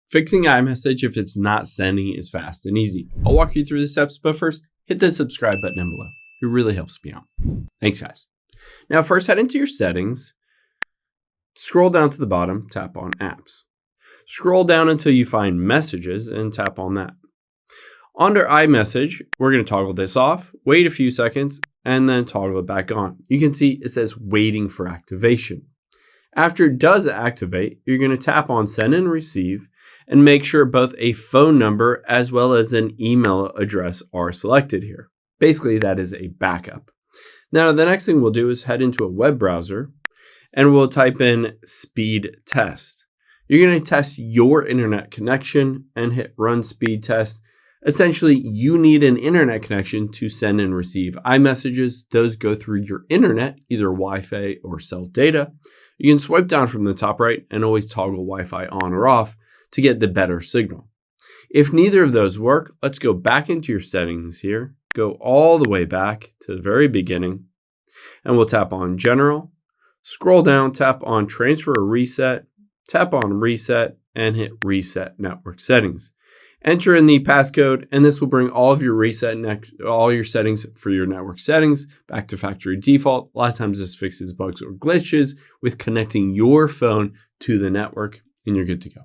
Fixing iMessage if it's not sending is fast and easy. I'll walk you through the steps, but first, hit the subscribe button down below. It really helps me out. Thanks, guys. Now, first head into your settings, scroll down to the bottom, tap on Apps. Scroll down until you find Messages and tap on that. Under iMessage, we're going to toggle this off, wait a few seconds, and then toggle it back on. You can see it says waiting for activation. After it does activate, you're going to tap on Send and Receive and make sure both a phone number as well as an email address are selected here. Basically, that is a backup. Now, the next thing we'll do is head into a web browser and we'll type in speed test. You're going to test your internet connection and hit run speed test. Essentially, you need an internet connection to send and receive iMessages. Those go through your internet, either Wi-Fi or cell data. You can swipe down from the top right and always toggle Wi-Fi on or off to get the better signal. If neither of those work, let's go back into your settings here, go all the way back to the very beginning, and we'll tap on General, scroll down, tap on Transfer or Reset, tap on Reset, and hit Reset Network Settings. Enter in the passcode, and this will bring all of your all your settings for your network settings back to factory default. A lot of times this fixes bugs or glitches with connecting your phone to the network, and you're good to go.